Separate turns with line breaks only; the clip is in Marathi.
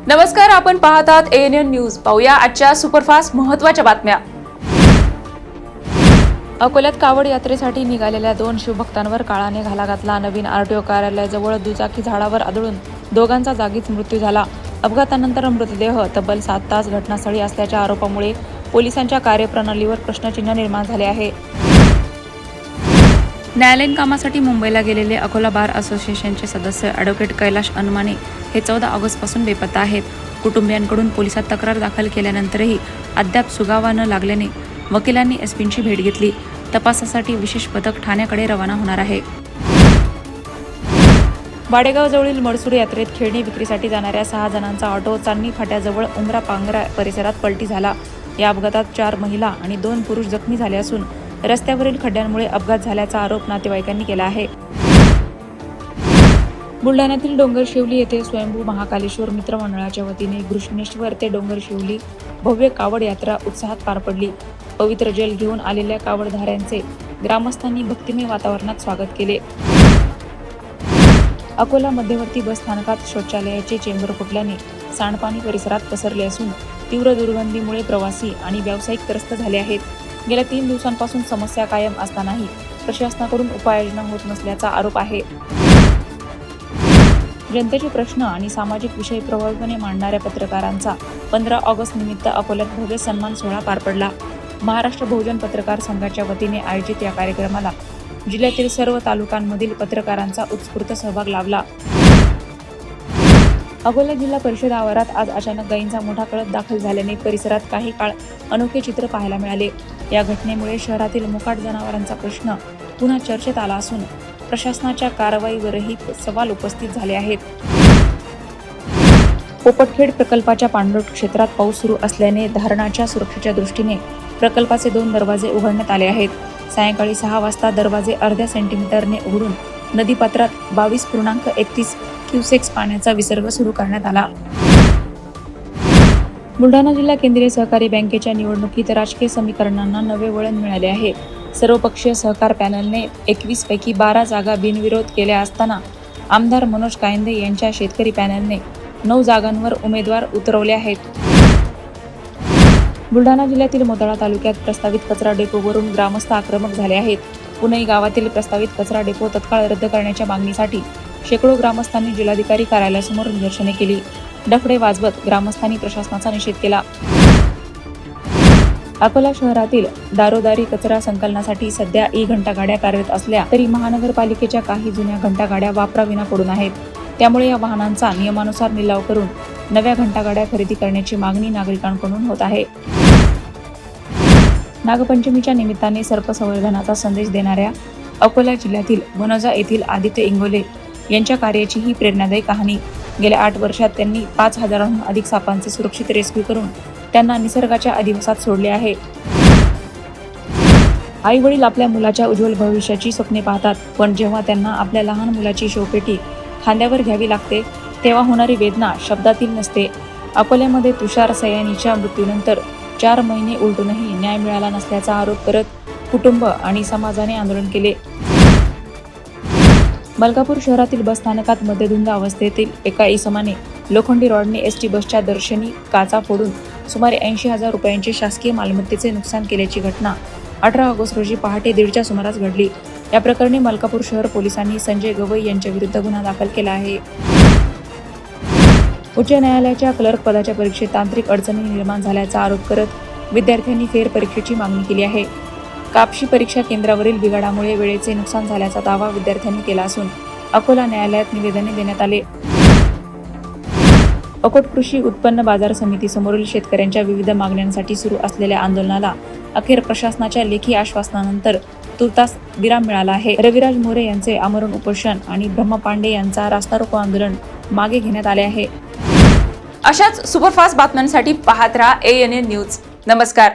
नमस्कार, आपण पाहतात ANN न्यूज. पाहूया आजच्या सुपरफास्ट महत्त्वाच्या बातम्या. अकोल्यात कावड यात्रेसाठी निघालेल्या 2 शिवभक्तांवर काळाने घाला घातला. नवीन RTO कार्यालयाजवळ दुचाकी झाडावर आदळून दोघांचा जागीच मृत्यू झाला. अपघातानंतर मृतदेह तब्बल 7 तास घटनास्थळी असल्याच्या आरोपामुळे पोलिसांच्या कार्यप्रणालीवर प्रश्नचिन्ह निर्माण झाले आहे. न्यायालयीन कामासाठी मुंबईला गेलेले अकोला बार असोसिएशनचे सदस्य ॲडव्होकेट कैलाश अनमाने हे 14 ऑगस्टपासून बेपत्ता आहेत. कुटुंबियांकडून पोलिसात तक्रार दाखल केल्यानंतरही अद्याप सुगावा न लागल्याने वकिलांनी एसपींची भेट घेतली. तपासासाठी विशेष पथक ठाण्याकडे रवाना होणार आहे. वाडेगावजवळील मडसूर यात्रेत खेळणी विक्रीसाठी जाणाऱ्या 6 जणांचा ऑटो चांदणी फाट्याजवळ उमरा पांगरा परिसरात पलटी झाला. या अपघातात 4 महिला आणि 2 पुरुष जखमी झाले असून रस्त्यावरील खड्ड्यांमुळे अपघात झाल्याचा आरोप नातेवाईकांनी केला आहे. बुलढाण्यातील डोंगरशिवली येथे स्वयंभू महाकालेश्वर मित्र मंडळाच्या वतीने घृष्णेश्वर ते डोंगरशिवली भव्य कावड यात्रा उत्साहात पार पडली. पवित्र जल घेऊन आलेल्या कावडधाऱ्यांचे ग्रामस्थांनी भक्तिमय वातावरणात स्वागत केले. अकोला मध्यवर्ती बस स्थानकात शौचालयाचे चेंबर फुटल्याने सांडपाणी परिसरात पसरले असून तीव्र दुर्गंधीमुळे प्रवासी आणि व्यावसायिक त्रस्त झाले आहेत. गेल्या 3 दिवसांपासून समस्या कायम असतानाही प्रशासनाकडून उपाययोजना होत नसल्याचा आरोप आहे. जनतेचे प्रश्न आणि सामाजिक विषय प्रभावीपणे मांडणाऱ्या पत्रकारांचा 15 ऑगस्ट निमित्त अकोल्यात भव्य सन्मान सोहळा पार पडला. महाराष्ट्र बहुजन पत्रकार संघाच्या वतीने आयोजित या कार्यक्रमाला जिल्ह्यातील सर्व तालुक्यांमधील पत्रकारांचा उत्स्फूर्त सहभाग लाभला. अकोला जिल्हा परिषद आवारात आज अचानक गायींचा मोठा कळप दाखल झाल्याने परिसरात काही काळ अनोखे चित्र पाहायला मिळाले. या घटनेमुळे शहरातील मोकाट जनावरांचा प्रश्न पुन्हा चर्चेत आला असून प्रशासनाच्या कारवाईवरही सवाल उपस्थित झाले आहेत. पोपटखेड प्रकल्पाच्या पाणलोट क्षेत्रात पाऊस सुरू असल्याने धरणाच्या सुरक्षेच्या दृष्टीने प्रकल्पाचे 2 दरवाजे उघडण्यात आले आहेत. सायंकाळी 6 वाजता दरवाजे अर्ध्या सेंटीमीटरने उघडून नदीपात्रात 22.31 क्युसेक्स पाण्याचा विसर्ग सुरू करण्यात आला. बुलढाणा जिल्हा केंद्रीय सहकारी बँकेच्या निवडणुकीत राजकीय समीकरणांना नवे वळण मिळाले आहे. सर्वपक्षीय सहकार पॅनलने 21 पैकी 12 जागा बिनविरोध केल्या असताना आमदार मनोज कायंदे यांच्या शेतकरी पॅनलने 9 जागांवर उमेदवार उतरवले आहेत. बुलढाणा जिल्ह्यातील मोताळा तालुक्यात प्रस्तावित कचरा डेपोवरून ग्रामस्थ आक्रमक झाले आहेत. पुणे गावातील प्रस्तावित कचरा डेपो तत्काळ रद्द करण्याच्या मागणीसाठी शेकडो ग्रामस्थांनी जिल्हाधिकारी कार्यालयासमोर निदर्शने केली. डफडे वाजवत ग्रामस्थांनी प्रशासनाचा निषेध केला. अकोला शहरातील दारोदारी कचरा संकलनासाठी सध्या घंटागाड्या कार्यरत असल्या तरी महानगरपालिकेच्या काही जुन्या घंटागाड्या वापराविना पडून आहेत. त्यामुळे या वाहनांचा नियमानुसार लिलाव करून नव्या घंटागाड्या खरेदी करण्याची मागणी नागरिकांकडून होत आहे. नागपंचमीच्या निमित्ताने सर्पसंवर्धनाचा संदेश देणाऱ्या अकोला जिल्ह्यातील वनोजा येथील आदित्य इंगोले यांच्या कार्याची ही प्रेरणादायी कहाणी. गेल्या 8 वर्षात त्यांनी 5,000हून अधिक सापांचे सुरक्षित रेस्क्यू करून त्यांना निसर्गाच्या अधिवासात सोडले आहे. आई वडील आपल्या मुलाच्या उज्ज्वल भविष्याची स्वप्ने पाहतात, पण जेव्हा त्यांना आपल्या लहान मुलाची शवपेटी खांद्यावर घ्यावी लागते तेव्हा होणारी वेदना शब्दातील नसते. अकोल्यामध्ये तुषार सयानीच्या मृत्यूनंतर 4 महिने उलटूनही न्याय मिळाला नसल्याचा आरोप करत कुटुंब आणि समाजाने आंदोलन केले. मलकापूर शहरातील बस स्थानकात मद्यधुंद अवस्थेतील एका इसमाने लोखंडी रॉडने ST बसच्या दर्शनी काचा फोडून सुमारे 80,000 रुपयांचे शासकीय मालमत्तेचे नुकसान केल्याची घटना 18 ऑगस्ट रोजी पहाटे 1:30च्या सुमारास घडली. या प्रकरणी मलकापूर शहर पोलिसांनी संजय गवई यांच्या विरुद्ध गुन्हा दाखल केला आहे. उच्च न्यायालयाच्या क्लर्क पदाच्या परीक्षेत तांत्रिक अडचणी निर्माण झाल्याचा आरोप करत विद्यार्थ्यांनी फेरपरीक्षेची मागणी केली आहे. कापशी परीक्षा केंद्रावरील बिघाडामुळे वेळेचे नुकसान झाल्याचा दावा विद्यार्थ्यांनी केला असून अकोला न्यायालयात निवेदने देण्यात आले. अकोट कृषी उत्पन्न बाजार समिती समोरील शेतकऱ्यांच्या विविध मागण्यांसाठी सुरू असलेल्या आंदोलनाला अखेर प्रशासनाच्या लेखी आश्वासनानंतर तुर्तास विराम मिळाला आहे. रविराज मोरे यांचे आमरण उपोषण आणि ब्रह्म पांडे यांचा रास्ता रोको आंदोलन मागे घेण्यात आले आहे. अशाच सुपरफास्ट बातम्यांसाठी पाहत रहा ANN न्यूज. नमस्कार.